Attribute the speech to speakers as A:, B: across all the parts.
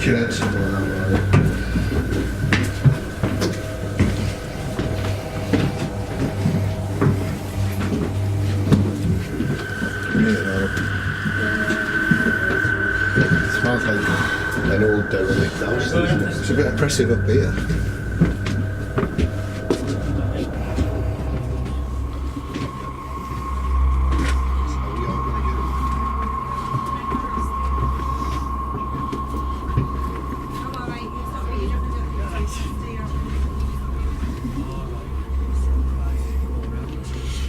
A: Chicken something like that. It smells like an old derelict house, doesn't it? It's a bit oppressive up here.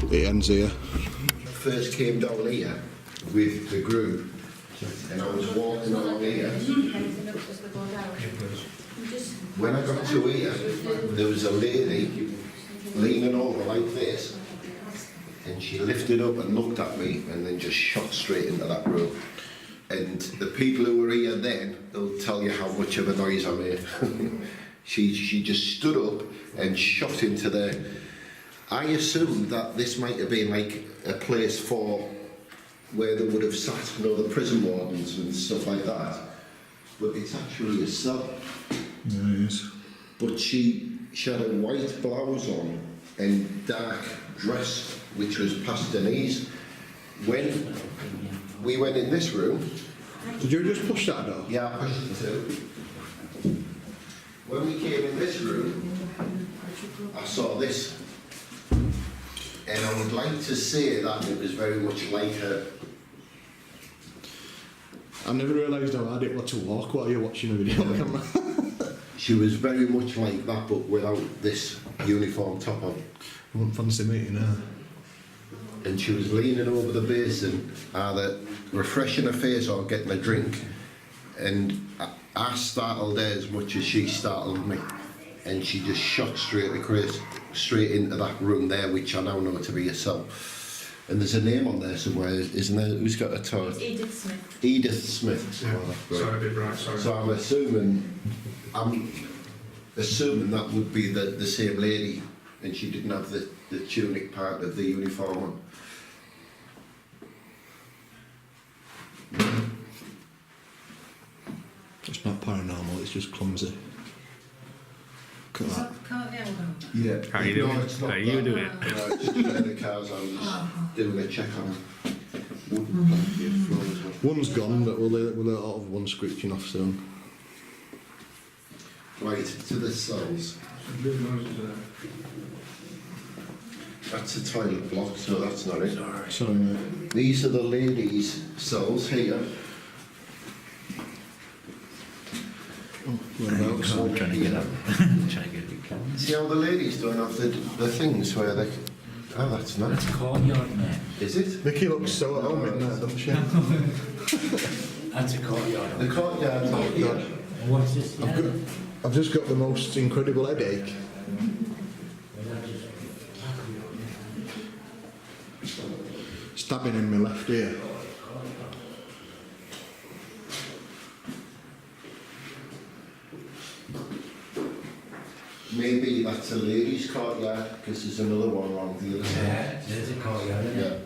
A: It ends here. First came down here with the group, and I was walking along here. When I got to here, there was a lady leaning over like this, and she lifted up and looked at me, and then just shot straight into that room. And the people who were here then, they'll tell you how much of a noise I made. She just stood up and shot into there. I assumed that this might have been like a place for where they would have sat, you know, the prison wardens and stuff like that. But it's actually a cell.
B: Yeah, it is.
A: But she had a white blouse on and dark dress, which was past her knees. When we went in this room...
B: Did you just push that door?
A: Yeah, I pushed it too. When we came in this room, I saw this. And I would like to say that it was very much like her.
B: I never realised how hard it was to walk while you're watching a video camera.
A: She was very much like that, but without this uniform top on.
B: I wouldn't fancy meeting her.
A: And she was leaning over the basin, either refreshing her face or getting a drink. And I startled her as much as she startled me. And she just shot straight into that room there, which I now know to be a cell. And there's a name on there somewhere, isn't there? Who's got a toy?
C: Edith Smith.
A: Edith Smith.
D: Yeah.
A: Oh,
D: Sorry, a bit bright, sorry.
A: So I'm assuming that would be the same lady, and she didn't have the tunic part of the uniform on.
B: It's not paranormal, it's just clumsy. Look at that.
A: Yeah.
D: How you doing?
A: No, it's not
D: How you
A: that.
D: doing?
A: No, just the cars, I was just doing a check on them. Wooden platform floors.
B: One's gone, but we'll have one screeching off soon.
A: Right, to the cells. That's a toilet block, so that's not it.
B: Sorry, mate.
A: These are the ladies' cells here.
B: Whereabouts?
E: I'm trying to get up. Trying to get it.
A: See how the ladies don't have the things where they... Oh, that's nice.
E: That's a courtyard, mate.
A: Is it?
B: Vicky looks so at home in there, doesn't she?
E: That's a courtyard.
A: The courtyard.
B: Oh, God.
E: What's this?
B: I've just got the most incredible headache. Stabbing in my left ear.
A: Maybe that's a ladies' courtyard, because there's another one around the other side.
E: Yeah, there's a courtyard, isn't
A: Yeah.
E: it?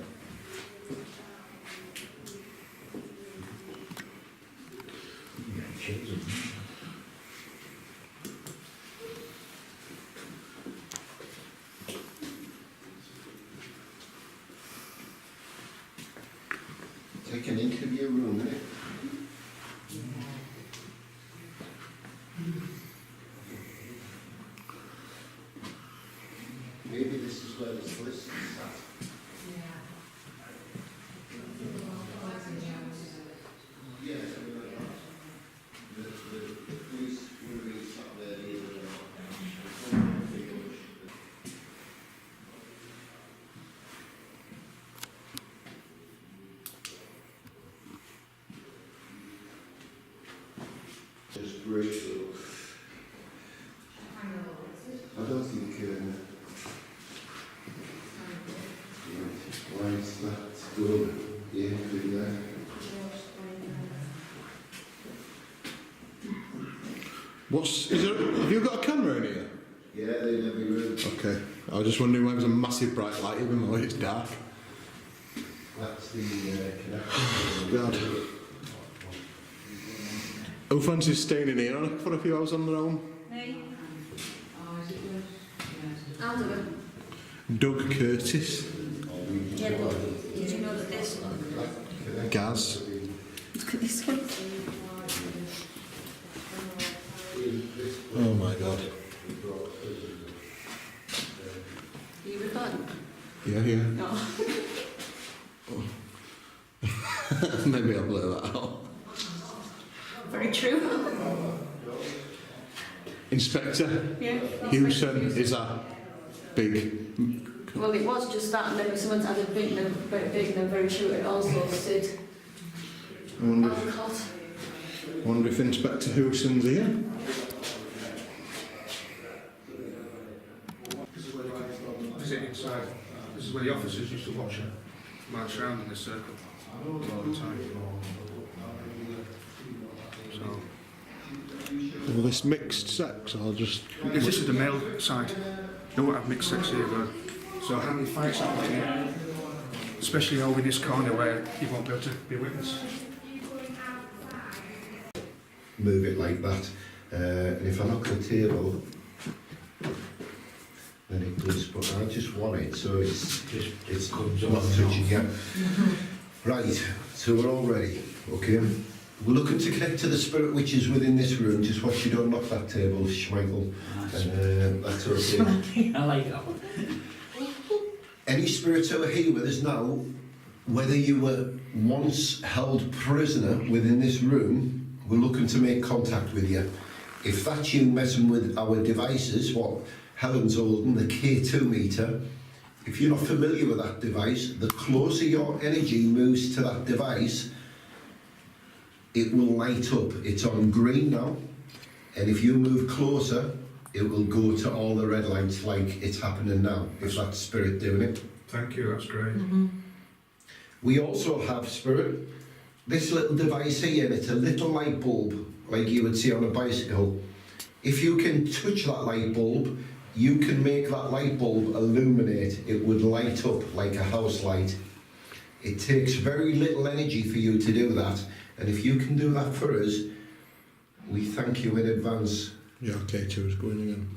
A: It's like an interview room, isn't it? Maybe this is where the solicitors sat. Yeah, something like that. The police would have been sat there the other day. Just great little... I don't think... why is that good? Yeah, good there.
B: Have you got a camera in here?
A: Yeah, they never room.
B: Okay. I was just wondering why there's a massive bright light even though it's dark.
A: That's the connection.
B: God. Who fancies staying in here for a few hours on their own?
C: Me. I'll do it.
B: Doug Curtis.
C: Yeah, but did you know that this one?
B: Gaz.
C: Look at this one.
B: Oh my god.
C: You recording?
B: Yeah, yeah.
C: No.
B: Maybe I'll blur that out.
C: Very true.
B: Inspector
C: Yeah.
B: Hewson, is that big?
C: Well, it was just that, and then someone's added big, and then very true. It also said
B: I wonder
C: Alcott.
B: if Inspector Hewson's here.
D: This is it inside. This is where the officers used to watch her march around in this circle all the time. So,
B: Will this mixed sex or just...
D: if this is the male side, you won't have mixed sex here, but so how many fights happen here? Especially over in this corner where you won't be able to be a witness.
A: Move it like that. And if I knock the table, then it does, but I just want it so it's not touching yet. Right, so we're all ready, okay? We're looking to connect to the spirit which is within this room. Just watch you don't knock that table, Schmeichel. That's okay.
E: I like that one.
A: Any spirits who are here with us now, whether you were once held prisoner within this room, we're looking to make contact with you. If that's you messing with our devices, what Helen's holding, the K2 meter, if you're not familiar with that device, the closer your energy moves to that device, it will light up. It's on green now, and if you move closer, it will go to all the red lights like it's happening now, if that's spirit doing it.
D: Thank you, that's great.
A: We also have spirit, this little device here, and it's a little light bulb, like you would see on a bicycle. If you can touch that light bulb, you can make that light bulb illuminate. It would light up like a house light. It takes very little energy for you to do that, and if you can do that for us, we thank you in advance.
B: Yeah, K2 is going again.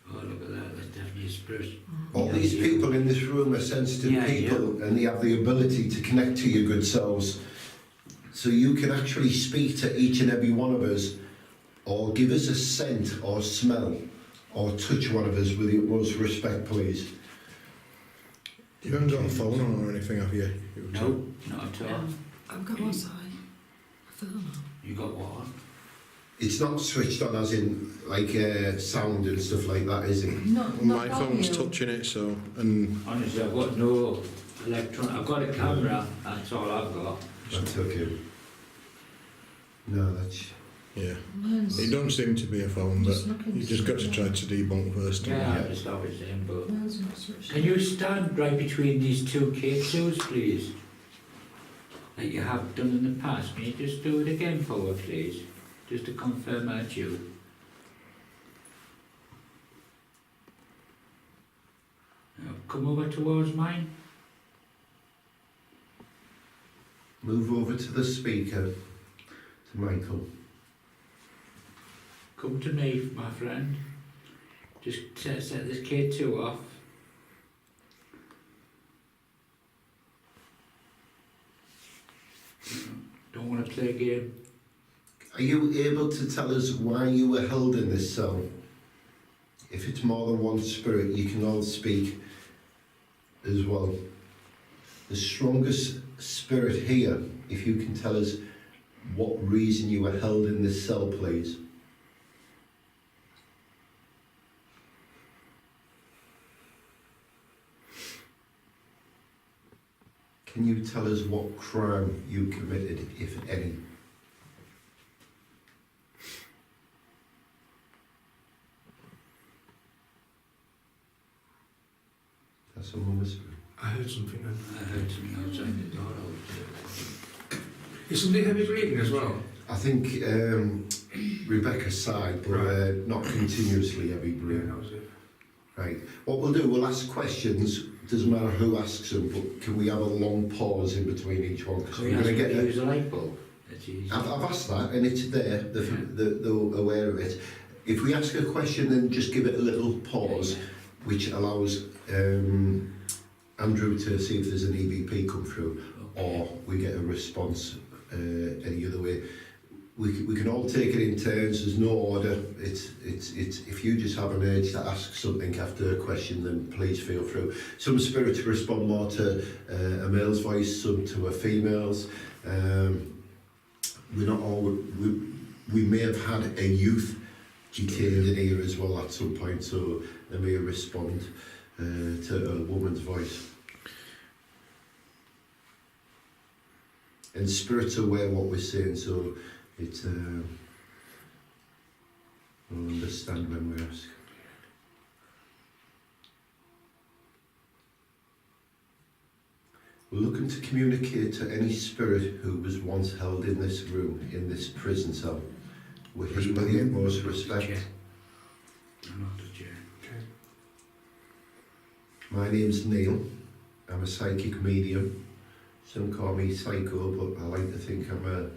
E: Oh, look at that, that's definitely a spirit.
A: All these people in this room are sensitive
E: Yeah,
A: people, and they have the ability to connect to your good selves. So you can actually speak to each and every one of us, or give us a scent or smell, or touch one of us with the utmost respect, please.
B: You haven't got a phone on or anything, have you?
E: No, not at all.
C: I've got one side. I phone.
E: You got what?
A: It's not switched on as in like sound and stuff like that, is it?
B: My phone's touching it, so... And
E: Honestly, I've got no electron. I've got a camera, that's all I've got.
A: That's okay. No, that's...
B: yeah. It don't seem to be a phone, but you just got to try to debunk first.
E: Yeah, I just thought it was him, but... Can you stand right between these two K2s, please? Like you have done in the past. Can you just do it again for us, please? Just to confirm that's you. Now, come over towards mine.
A: Move over to the speaker, to Michael.
E: Come to me, my friend. Just set this K2 off. Don't want to play a game.
A: Are you able to tell us why you were held in this cell? If it's more than one spirit, you can all speak as well. The strongest spirit here, if you can tell us what reason you were held in this cell, please. Can you tell us what crime you committed, if any? That's a whisper.
D: I heard something then.
E: I heard something outside the door.
D: Is somebody heavy breathing as well?
A: I think Rebecca sighed, but not continuously heavy
D: Yeah,
A: breathing.
D: that was it.
A: Right. What we'll do, we'll ask questions. Doesn't matter who asks them, but can we have a long pause in between each one? Because
E: We
A: we're
E: have
A: going to
E: to
A: get
E: use a light bulb. That's easy.
A: I've asked that and it's there, they're aware of it. If we ask a question, then just give it a little pause, which allows Andrew to see if there's an EVP come through, or we get a response any other way. We can all take it in turns. There's no order. It's if you just have an urge to ask something after a question, then please feel free. Some spirits respond more to a male's voice, some to a female's. We're not all. We may have had a youth detained in here as well at some point, so they may respond to a woman's voice. And spirits are aware what we're saying, so it's we'll understand when we ask. We're looking to communicate to any spirit who was once held in this room, in this prison cell. With the utmost respect.
E: I'm not the chair.
A: My name's Neil. I'm a psychic medium. Some call me psycho, but I like to think I'm a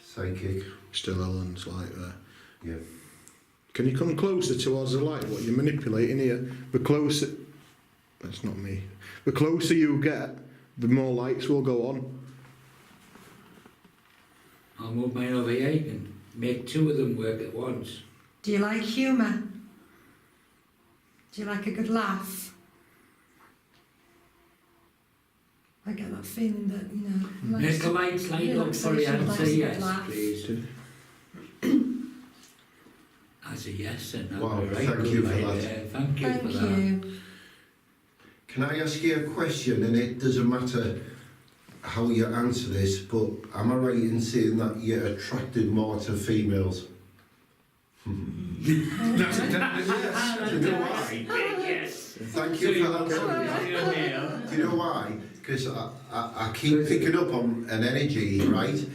A: psychic.
B: Still Ellen's light there.
A: Yeah.
B: Can you come closer towards the light? What you're manipulating here? The closer... That's not me. The closer you get, the more lights will go on.
E: I'll move mine over here. You can make two of them work at once.
F: Do you like humour? Do you like a good laugh? I get that feeling that, you know...
E: Make the lights light up for you and say yes, please. That's a yes, and
A: Wow,
E: right
A: thank
E: good
A: you for
E: light
A: that.
E: there. Thank you for
F: Thank
E: that.
F: you.
A: Can I ask you a question? And it doesn't matter how you answer this, but am I right in saying that you're attracted more to females?
D: That's a definite yes.
A: Do you know why?
E: Yes.
A: Thank you for answering that. Do you know why? Because I keep picking up on an energy, right?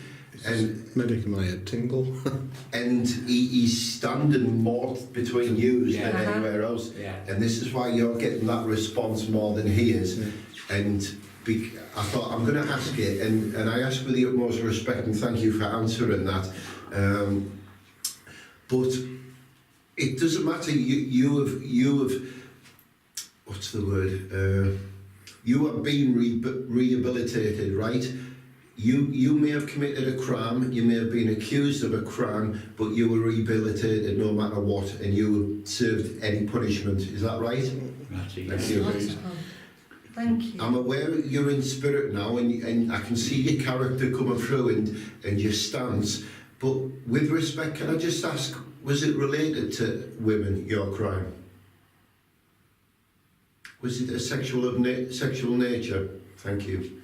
A: And
B: Making my head tingle.
A: and he's standing more between you than
E: Yeah.
A: anywhere else.
E: Yeah.
A: And this is why you're getting that response more than he is.
B: Yeah.
A: And I thought, I'm going to ask it, and I ask with the utmost respect, and thank you for answering that. But it doesn't matter. You have what's the word? You have been rehabilitated, right? You may have committed a crime, you may have been accused of a crime, but you were rehabilitated no matter what, and you served any punishment. Is that right?
E: That's a
A: Thank
E: yes.
A: you.
F: Wonderful. Thank you.
A: I'm aware you're in spirit now, and I can see your character coming through and your stance. But with respect, can I just ask, was it related to women, your crime? Was it a sexual nature? Thank you.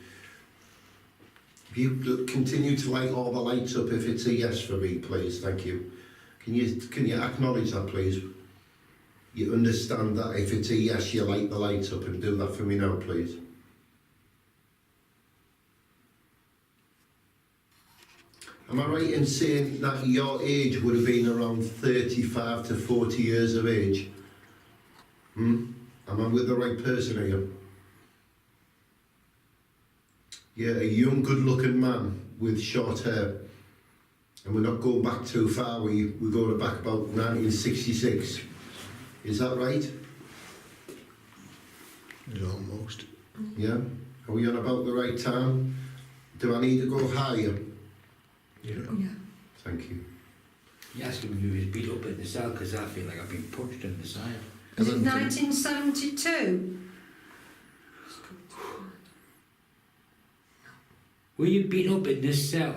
A: You continue to light all the lights up if it's a yes for me, please. Thank you. Can you acknowledge that, please? You understand that if it's a yes, you light the lights up, and do that for me now, please. Am I right in saying that your age would have been around 35 to 40 years of age? Am I with the right person here? Yeah, a young, good-looking man with short hair. And we're not going back too far, we're going back about 1966. Is that right?
B: Almost.
A: Yeah? Are we on about the right time? Do I need to go higher?
B: Yeah.
F: Yeah.
A: Thank you.
E: You asked him if he was beat up in the cell, because I feel like I've been punched in the side.
F: Was it 1972?
E: Were you beat up in this cell?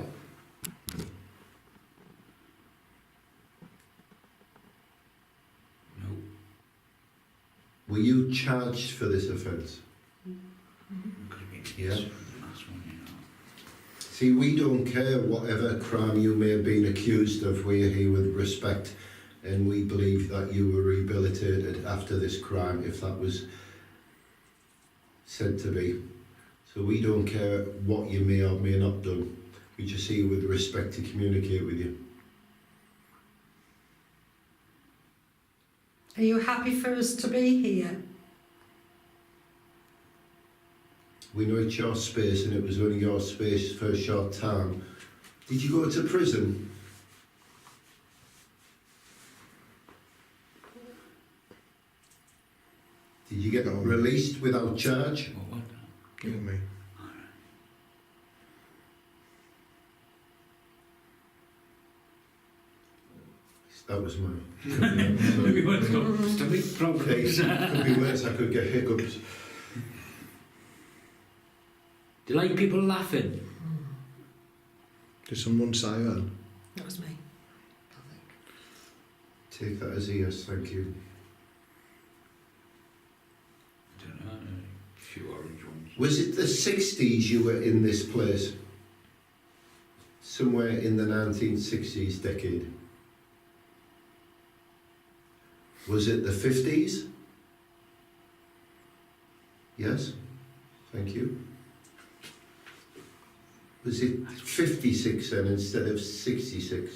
E: No.
A: Were you charged for this offence?
E: Could have been
A: Yeah.
E: this one, the last one, you know.
A: See, we don't care whatever crime you may have been accused of. We're here with respect, and we believe that you were rehabilitated after this crime, if that was said to be. So we don't care what you may or may not done. We just here with respect to communicate with you.
F: Are you happy for us to be here?
A: We know it's your space and it was only your space for a short time. Did you go to prison? Did you get
B: No.
A: released without charge?
E: What?
B: Give it me.
A: That was mine.
E: Everyone's got stomach problems.
A: Could be worse, I could get hiccups.
E: Do you like people laughing?
B: Just on one side then.
F: That was me.
A: Take that as a yes, thank you.
E: I don't know, a few orange ones.
A: Was it the 60s you were in this place? Somewhere in the 1960s decade? Was it the 50s? Yes, thank you. Was it 56 then instead of 66?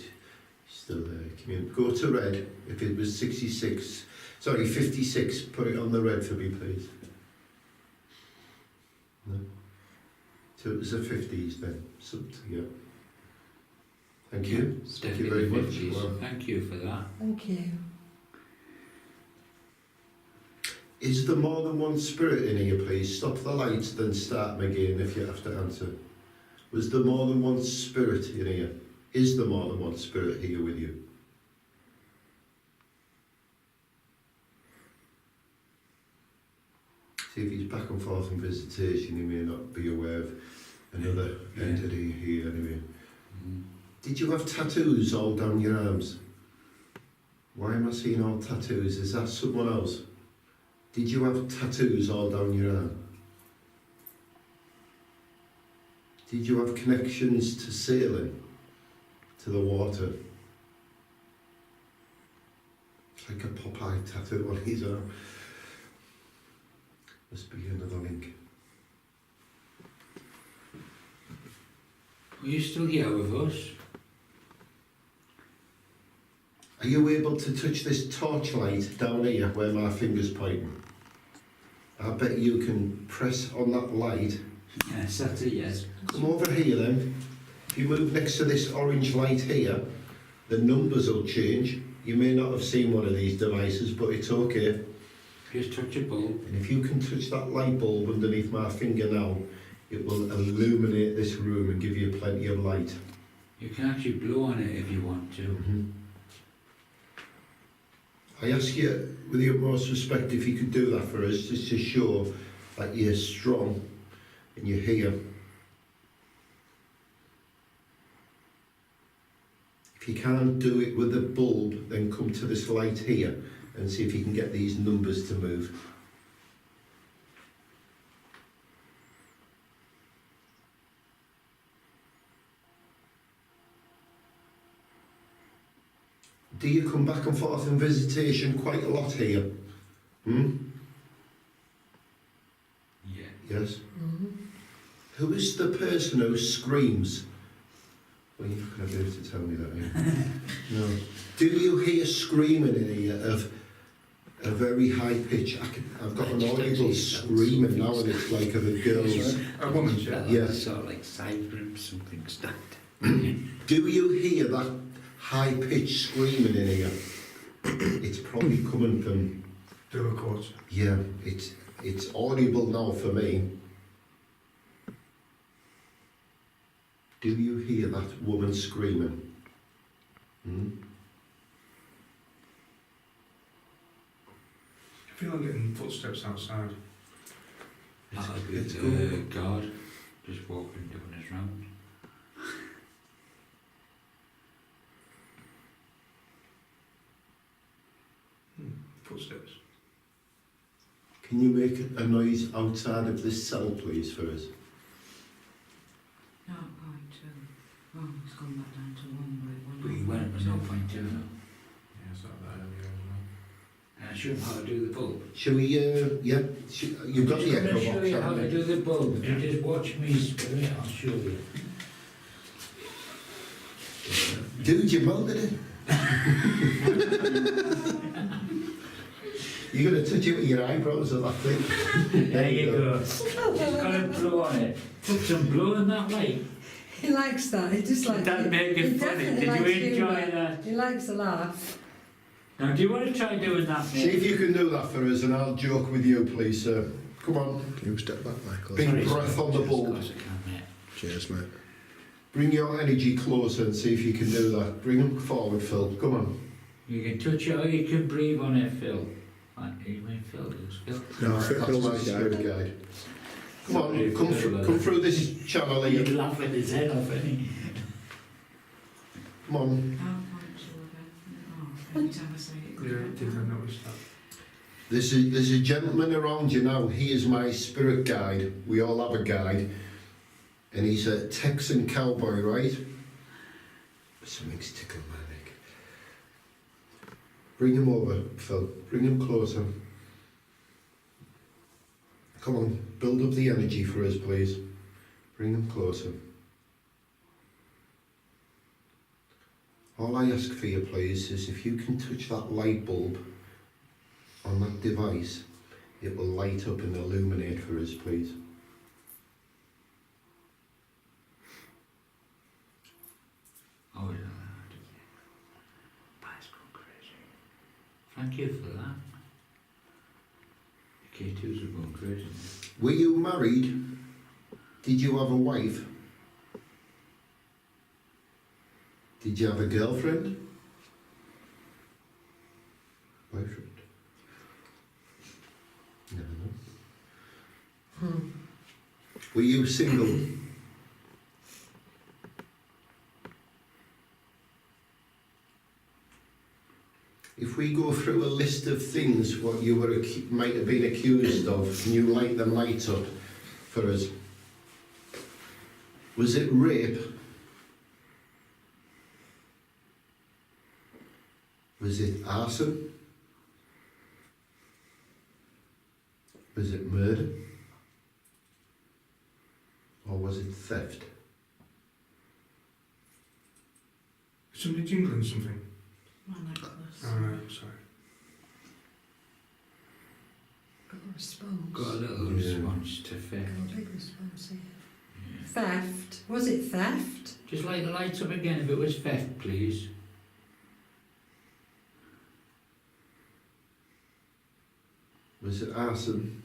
A: Still there, go to red if it was 66. Sorry, 56, put it on the red for me please. No. So it was the 50s then, yeah. Thank you.
E: It's
A: Thank you
E: definitely
A: very much.
E: 50s.
A: Well,
E: Thank you for that.
F: Thank you.
A: is there more than one spirit in here, please? Stop the lights, then start them again if you have to answer. Was there more than one spirit in here? Is there more than one spirit here with you? See, if he's back and forth in visitation, he may not be aware of another entity here anyway.
E: Mm.
A: Did you have tattoos all down your arms? Why am I seeing all tattoos? Is that someone else? Did you have tattoos all down your arm? Did you have connections to sailing? To the water? It's like a Popeye tattoo on his arm. Must be another link.
E: Are you still here with us?
A: Are you able to touch this torchlight down here where my finger's pointing? I bet you can press on that light.
E: Yes, that's a yes.
A: Come over here then. If you move next to this orange light here, the numbers will change. You may not have seen one of these devices, but it's okay.
E: Just touch a bulb.
A: And if you can touch that light bulb underneath my finger now, it will illuminate this room and give you plenty of light.
E: You can actually blow on it if you want to.
A: I ask you, with the utmost respect, if you could do that for us, just to show that you're strong and you're here. If you can't do it with the bulb, then come to this light here and see if you can get these numbers to move. Do you come back and forth in visitation quite a lot here? Hmm?
E: Yeah.
A: Yes? Who is the person who screams? Well, you're not going to be able to tell me that, are you? No. Do you hear screaming in here of a very high pitch? I've got an audible screaming now and it's like of a girl's...
D: A woman's, yeah.
A: Yeah.
E: Sort of like siren, something stuck.
A: Do you hear that high pitch screaming in here? It's probably coming from...
D: Do a quote.
A: Yeah, it's audible now for me. Do you hear that woman screaming? Hmm?
D: I feel like getting footsteps outside.
E: That'll be
A: It's
E: the guard just walking, doing his round.
D: Footsteps.
A: Can you make a noise outside of this cell, please, for us?
F: No, point two. Oh, it's gone back down to one.
E: But he went with 0.2 now.
D: Yeah, it's like that earlier as well.
E: And I showed him how to do the bulb.
A: Shall we, yeah, you've got the
E: I'm
A: echo
E: going to show
A: box,
E: you how
A: haven't
E: to
A: you?
E: do the bulb. You just watch me spin it, I'll show you.
A: Dude, you mounted it. You're going to touch it with your eyebrows or that thing.
E: There you go. Just got to blow on it. Put some blow in that light.
F: He likes that. He just likes
E: That made
F: He
E: it funny.
F: definitely
E: Did
F: likes
E: you enjoy
F: humour.
E: that?
F: He likes a laugh.
E: Now, do you want to try doing that,
A: See if
E: mate?
A: you can do that for us and I'll joke with you, please, sir. Come on.
B: Can you step back, Michael?
A: Big
E: Sorry,
A: breath on the
E: just
A: bulb.
E: 'cause I can, mate.
B: Cheers, mate.
A: Bring your energy closer and see if you can do that. Bring them forward, Phil. Come on.
E: You can touch it or you can breathe on it, Phil. You mean Phil? Who's Phil?
B: No,
A: Right,
B: Phil's
A: that's my
B: the guy.
A: spirit guide. Come on,
E: Sorry,
A: come through this channel
E: He'd
A: here.
E: laugh with his head off, wouldn't he?
A: Come on.
F: PowerPoint order. Oh, every time I say it.
D: Yeah, did I notice that?
A: There's a gentleman around you now. He is my spirit guide. We all have a guide. And he's a Texan cowboy, right? Something's tickled my neck. Bring him over, Phil. Bring him closer. Come on, build up the energy for us, please. Bring him closer. All I ask for you, please, is if you can touch that light bulb on that device, it will light up and illuminate for us, please.
E: Oh, yeah. That's gone crazy. Thank you for that. K2s have gone crazy.
A: Were you married? Did you have a wife? Did you have a girlfriend? Boyfriend? Never know. Were you single? If we go through a list of things what you were might have been accused of, can you light them light up for us? Was it rape? Was it arson? Was it murder? Or was it theft?
D: Is somebody jingling something?
F: My necklace.
D: Oh, no, sorry.
F: Got a response.
E: Got a little
A: Yeah.
E: response to theft.
F: Got a big response here.
E: Yeah.
F: Theft. Was it theft?
E: Just light the lights up again if it was theft, please.
A: Was it arson?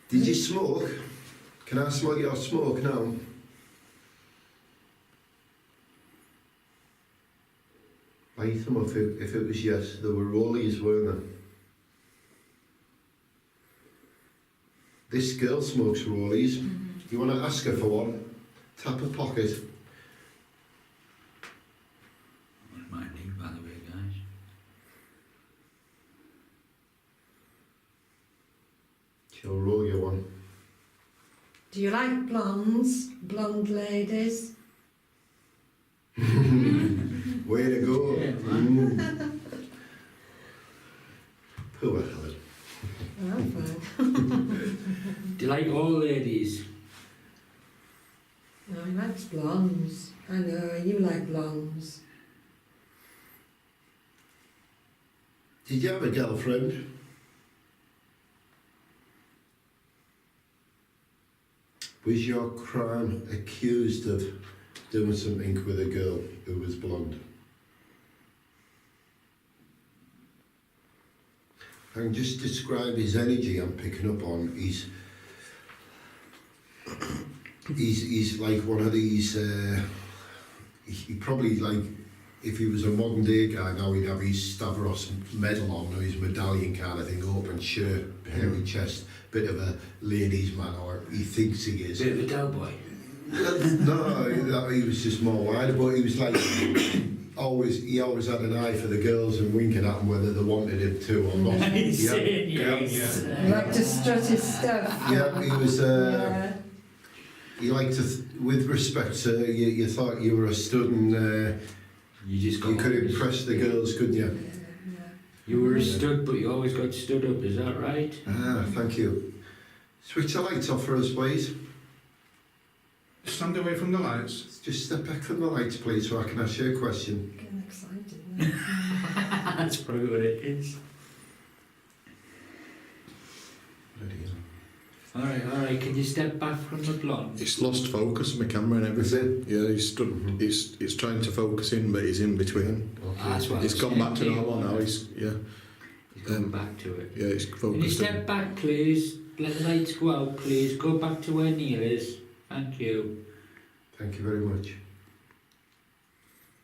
A: Did you smoke? Can I smell your smoke now? Light them up if it was yes. There were rollies, weren't there? This girl smokes rollies. You want to ask her for one? Tap her pocket.
E: That's my name, by the way, guys.
A: She'll roll you one.
F: Do you like blondes? Blonde ladies?
A: Way to go.
E: Yeah, man.
A: Poor Helen.
F: I'm fine.
E: Do you like all ladies?
F: No, he likes blondes. I know, you like blondes.
A: Did you have a girlfriend? Was your crime accused of doing something with a girl who was blonde? I can just describe his energy I'm picking up on. He's like one of these, he probably like, if he was a modern day guy now he'd have his Stavros medal on or his medallion kind of thing, open shirt, hairy chest, bit of a ladies man, or he thinks he is.
E: Bit of a cowboy.
A: No, he was just more wider, but he was like, he always had an eye for the girls and winking at them whether they wanted him to or not.
E: He's
A: Yeah.
E: saying yes.
F: He liked to strut his stuff.
A: Yeah, he was,
F: Yeah.
A: he liked to, with respect, you thought you were a stud and
E: You just got
A: you could
E: always-
A: impress the girls, couldn't you?
E: You were a stud, but you always got stood up, is that right?
A: Ah, thank you. Switch the lights off for us, please.
D: Stand away from the lights.
A: Just step back from the lights, please, so I can ask you a question.
F: Getting excited
E: That's probably what it is. Alright, can you step back from the blonde?
B: It's lost focus on my camera and everything. Yeah, he's stood. He's trying to focus in, but he's in between.
E: That's what
B: He's
E: I'm
B: gone
E: saying
B: back to
E: to you.
B: normal now. He's
E: Come back to it.
B: yeah, he's
E: Can you
B: focused.
E: step back, please? Let the lights go out, please. Go back to where Neil is. Thank you.
A: Thank you very much.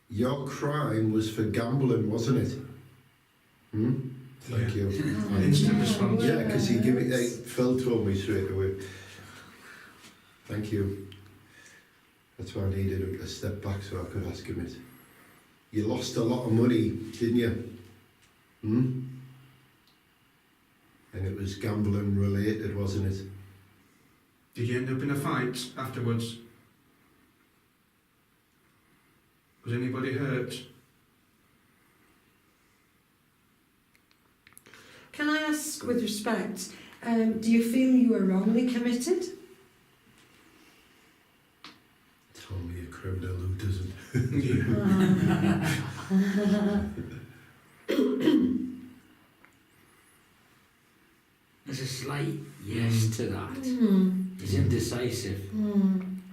A: Your crime was for gambling, wasn't it? Thank you.
D: Instant response.
A: Yeah, because he gave it. Phil told me straight away. Thank you. That's why I needed a step back so I could ask him it. You lost a lot of money, didn't you? And it was gambling related, wasn't it?
D: Did you end up in a fight afterwards? Was anybody hurt?
G: Can I ask, with respect, do you feel you were wrongly committed?
A: Tell me a criminal who doesn't.
E: There's a slight yes to that. He's indecisive.
D: Doesn't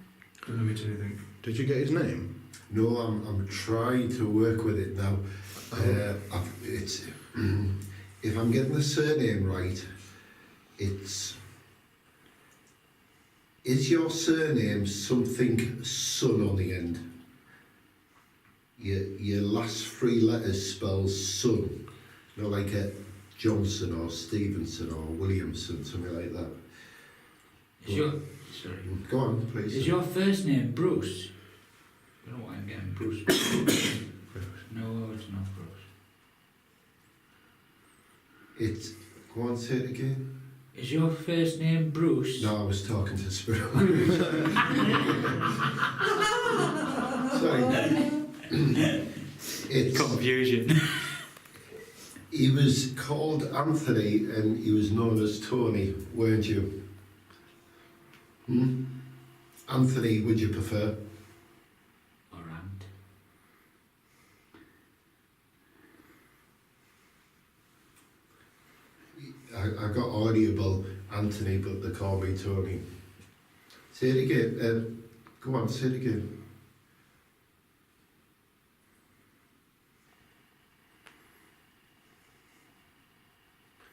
D: mean anything.
B: Did you get his name?
A: No, I'm trying to work with it now. It's if I'm getting the surname right, is your surname something son on the end? Your last three letters spells son, not like a Johnson or Stevenson or Williamson, something like that.
E: Sorry.
A: Go on, please.
E: Is your first name Bruce? I don't know why I'm getting Bruce. No, it's not Bruce.
A: It's, go on, say it again.
E: Is your first name Bruce?
A: No, I was talking to Spirit. Sorry. It's,
E: Confusion.
A: he was called Anthony and he was known as Tony, weren't you? Anthony, would you prefer?
E: Or Ant.
A: I got audible Anthony, but they call me Tony. Say it again. Go on, say it again.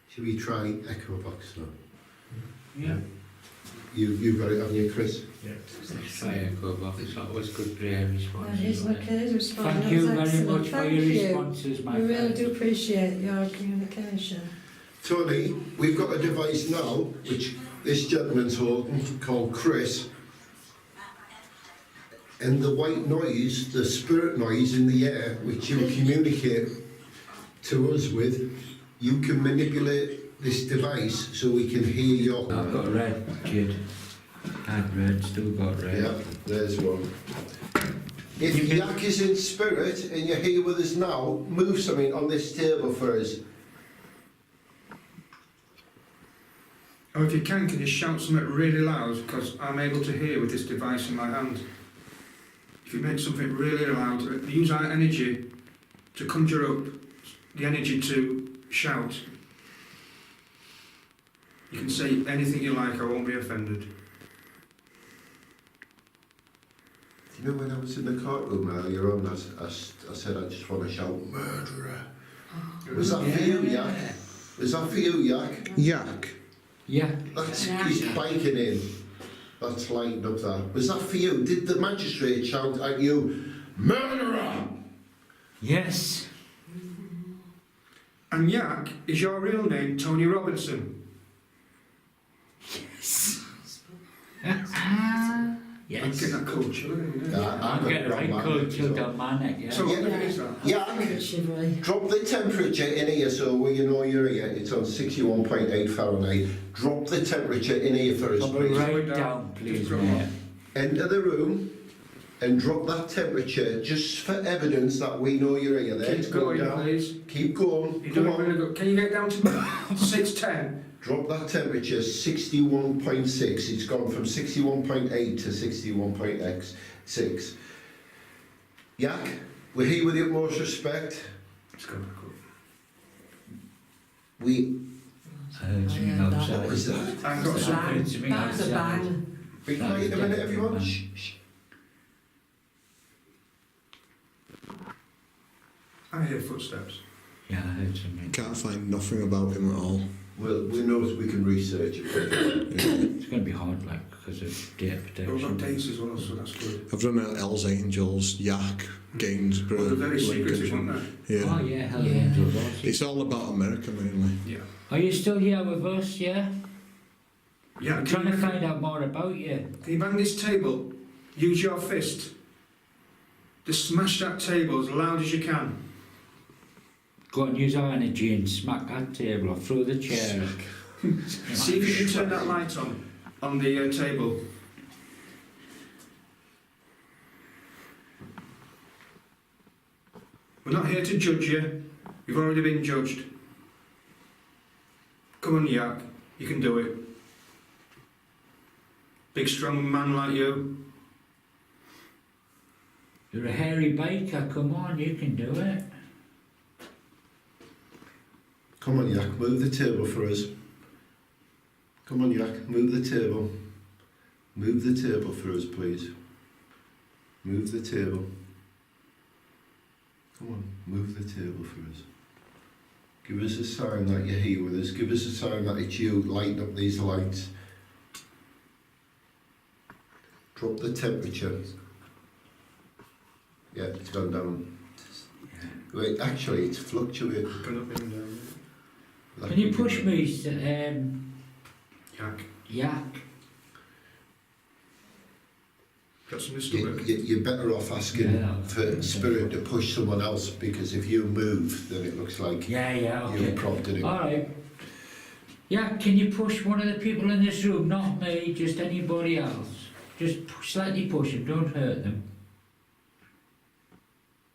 A: Should we try Echo Box now?
E: Yeah.
A: You've got it, haven't you, Chris?
E: Let's try a go box. That was good response.
G: That is okay, response.
E: Thank
G: That
E: you
G: was
E: very
G: excellent.
E: much for
G: Thank
E: your
G: you.
E: responses, my
G: We really
E: friend.
G: do appreciate your communication.
A: Tony, we've got a device now, which this gentleman's holding, called Chris. And the white noise, the spirit noise in the air, which you communicate to us with, you can manipulate this device so we can hear your...
E: I've got red, kid. Had red, still got red.
A: Yeah, there's one. If Yak is in spirit and you're here with us now, move something on this table for us.
D: Or if you can you shout something really loud, because I'm able to hear with this device in my hand. If you make something really loud, use our energy to conjure up the energy to shout. You can say anything you like, I won't be offended.
A: Do you know when I was in the courtroom earlier on, I said I just want to shout, murderer. Was that for you, Yak? Was that for you, Yak?
B: Yak.
E: Yeah.
A: That's, he's biking in. That's lighting up that. Was that for you? Did the magistrate shout at you, murderer?
E: Yes.
D: And Yak, is your real name Tony Robinson? I'm
E: Yes.
D: getting that cold chill, isn't it?
E: I'm getting a right cold chill down my neck, yeah.
D: So what
A: Yeah.
D: is that?
A: Yak,
G: Shivery.
A: drop the temperature in here so we know you're here. It's on 61.8 Fahrenheit. Drop the temperature in here for us,
E: Come
A: please.
E: right down, please,
D: Just drop
E: mate.
A: Enter the room and drop that temperature just for evidence that we know you're here. There,
D: Keep
A: go
D: going,
A: down.
D: please.
A: Keep going.
D: You're
A: Come
D: doing
A: on.
D: really good. Can you get down to 610?
A: Drop that temperature 61.6. It's gone from 61.8 to 61.6. Yak, We're here with the utmost respect.
D: Let's go back up.
A: We...
E: I heard something
G: that.
E: outside.
A: What was that?
D: I've got
E: It's
D: some.
E: something to me
G: That's a
E: outside.
G: bang.
A: Be quiet a minute, everyone. Shh, shh.
D: I hear footsteps.
E: Yeah, I heard something.
B: Can't find nothing about him at all.
A: Well, we know we can research it.
E: It's going to be hard, like, because of data
D: But we've got
E: protection.
D: dates as well, so that's good.
B: I've done Hells Angels, Yak, Gainsborough,
D: Well, they're very secretive,
B: Lincolnshire.
D: aren't they?
B: Yeah.
E: Oh yeah, Hell Angels.
B: It's all about America mainly.
D: Yeah.
E: Are you still here with us, yeah?
D: Yeah,
E: I'm trying to find out more about you.
D: Can you bang this table? Use your fist. Just smash that table as loud as you can.
E: Go and use our energy and smack that table or throw the chair.
D: See if you can turn that light on the table. We're not here to judge you. You've already been judged. Come on, Yak. You can do it. Big, strong man like you.
E: You're a hairy biker, come on, you can do it.
A: Come on, Yak, move the table for us. Come on, Yak, move the table. Move the table for us, please. Move the table. Come on, move the table for us. Give us a sign that you're here with us. Give us a sign that it's you lighting up these lights. Drop the temperature. Yeah, it's gone down. Wait, actually, it's fluctuating.
D: Gone up and down.
E: Can you push me,
D: Yak.
E: Yak?
D: Got some of this to work.
A: You're better off asking
E: Yeah.
A: for spirit to push someone else, because if you move, then it looks like
E: Yeah,
A: you
E: okay.
A: prompted it.
E: Alright. Yeah, can you push one of the people in this room? Not me, just anybody else. Just slightly push them, don't hurt them.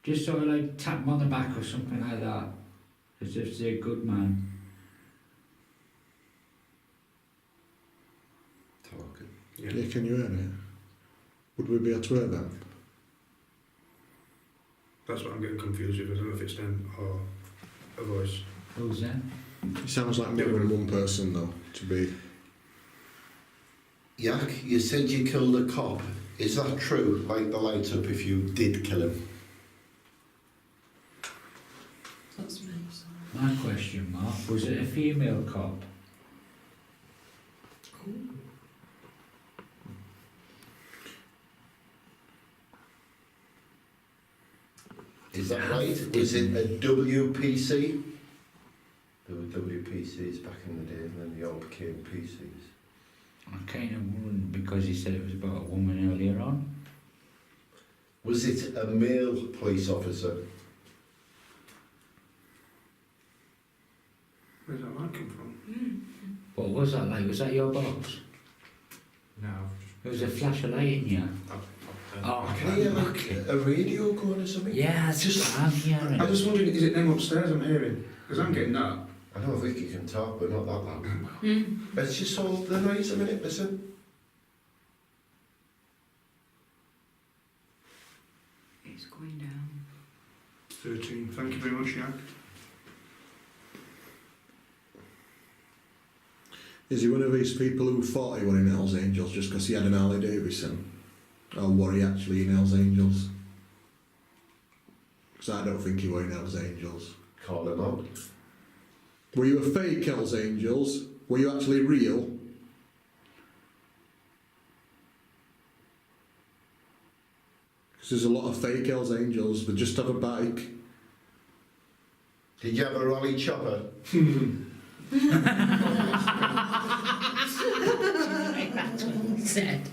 E: Just sort of like tap them on the back or something like that. As if they're a good man.
A: Talking.
D: Yeah.
B: Yeah, can you hear it? Would we be able to hear them?
D: That's what I'm getting confused with. I don't know if it's them or a voice.
E: Who's that?
B: It sounds like more than one person though, to be...
A: Yak, you said you killed a cop. Is that true? Light the lights up if you did kill him.
G: That's me, sorry.
E: My question mark, was it a female cop?
A: Is that right? Is it a WPC? There were WPCs back in the day, and then they all became PCs.
E: I kind of wouldn't, because he said it was about a woman earlier on.
A: Was it a male police officer?
D: Where's that light come from?
E: What was that like? Was that your box?
D: No.
E: There was a flash of light in here. Oh,
A: Can I hear like a radio going or something?
E: yeah, it's just I'm hearing.
D: I'm just wondering, is it them upstairs I'm hearing? Because I'm getting that.
A: I know Vicky can talk, but not that loud.
C: Hmm.
A: Let's just hold the noise a minute, listen.
F: It's going down.
D: 13. Thank you very much, Yak.
B: Is he one of these people who thought he were in Hells Angels just because he had an Harley Davidson? Or were he actually in Hells Angels? Because I don't think he were in Hells Angels.
A: Call him out.
B: Were you a fake Hells Angels? Were you actually real? Because there's a lot of fake Hells Angels that just have a bike.
A: Did you have a Rolly chopper?
E: Said.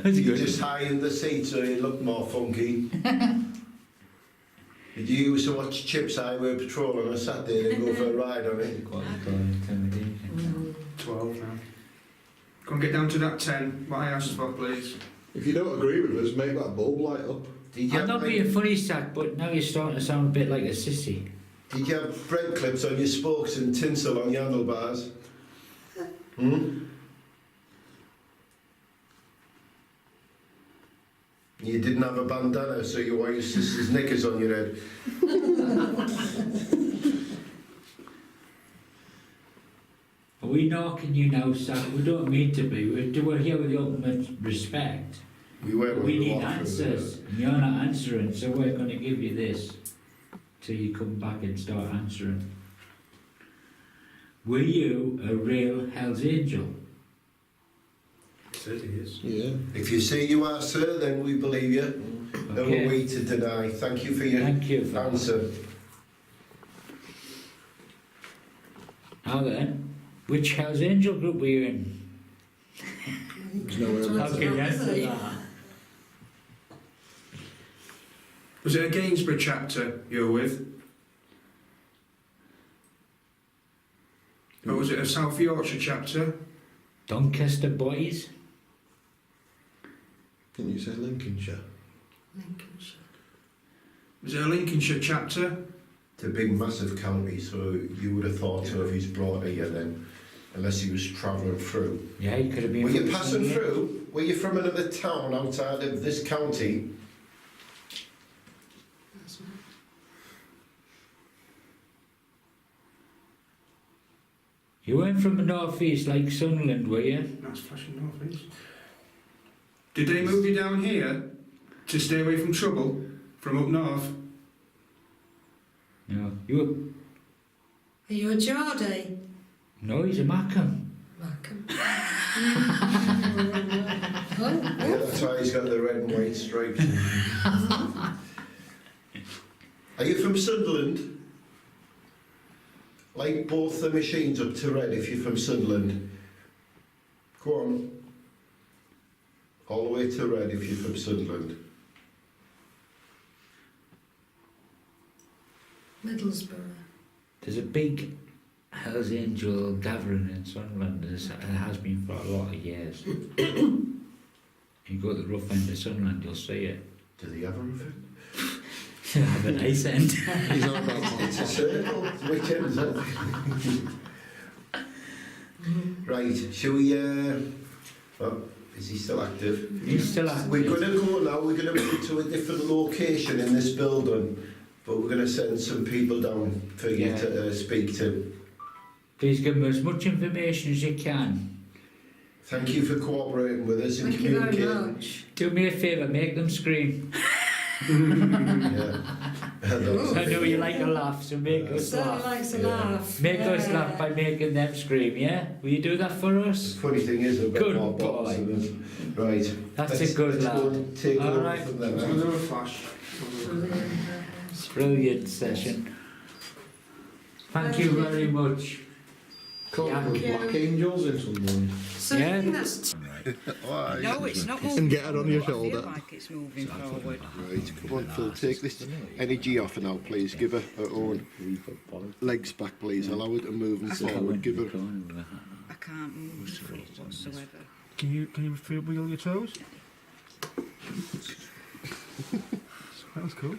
A: You just high in the seat so you look more funky. Did you used to watch Chips Highway Patrol on a Saturday and go for a ride on it?
E: Quite intimidation.
D: 12 now. Go and get down to that 10. What I asked for, please.
B: If you don't agree with us, make that bulb light up.
A: Did you
E: I'm not
A: have,
E: being funny, Sack, but now you're starting to sound a bit like a sissy.
A: did you have bread clips on your spokes and tinsel on your handlebars? You didn't have a bandana, so you wore your sister's knickers on your head.
E: Are we knocking you now, Sam? We don't mean to be. We're here with the ultimate respect.
A: We were.
E: But we need answers. And you're not answering, so we're going to give you this till you come back and start answering. Were you a real Hell's Angel?
D: It says he is.
B: Yeah.
A: If you say you are, sir, then we believe you. No
E: Okay.
A: way to deny. Thank you for your
E: Thank you for that.
A: answer.
E: Now then, which Hell's Angel group were you in?
B: There's nowhere
E: How
B: else.
E: can you answer that?
D: Was it a Gainsborough chapter you were with? Or was it a South Yorkshire chapter?
E: Doncaster Boys?
B: Can you say Lincolnshire?
G: Lincolnshire.
D: Was it a Lincolnshire chapter?
A: It's a big, massive county, so you would have thought so if he's brought here then, unless he was travelling through.
E: Yeah, he could have been.
A: Were you
E: from
A: passing
E: somewhere.
A: through? Were you from another town outside of this county?
G: That's right.
E: You weren't from the north east like Sunderland, were you?
D: That's flashing north east. Did they move you down here to stay away from trouble from up north?
E: No. You were.
G: Are you a Geordie?
E: No, he's a Mackham.
G: Welcome.
A: Yeah, that's why he's got the red and white stripes. Are you from Sunderland? Light both the machines up to red if you're from Sunderland. Go on. All the way to red if you're from Sunderland.
G: Middlesbrough.
E: There's a big Hell's Angel gathering in Sunderland. It has been for a lot of years. You go to the rough end of Sunderland, you'll see it.
A: Do they have a roof?
E: Have a nice end.
B: He's on about
A: It's a circle. Which end is it? Right, shall we, oh, is he still active?
E: He's still active.
A: We're going to go now, we're going to move to a different location in this building, but we're going to send some people down for you
E: Yeah.
A: to speak to.
E: Please give them as much information as you can.
A: Thank you for cooperating with us and
G: Thank you very
A: communicating.
G: much.
E: Do me a favour, make them scream.
A: Yeah.
E: I know you like a laugh, so make us
G: Certainly
E: laugh.
G: likes a
A: Yeah.
G: laugh.
E: Make us
G: Yeah.
E: laugh by making them scream, yeah? Will you do that for
A: The
E: us?
A: funny thing is, I've got
E: Good
A: more bottles
E: boy.
A: than us. Right.
E: That's
A: let's-
E: a good
A: let's go
E: lad.
A: and take
E: All
A: over
E: right.
A: from there.
D: So there were flash.
E: Brilliant session. Thank you very much.
B: Caught
E: Yeah.
B: with Black Angels in Sunderland.
G: So
E: Yeah.
G: I think that's
F: No, it's not moving.
B: And get her on your
F: forward. I
B: shoulder.
F: feel like it's moving forward.
A: Right, come on Phil, take this energy off her now please, give her her own legs back please, allow her to move and forward, give her...
F: I can't move straight whatsoever.
D: Can you feel wiggle your toes? That was cool.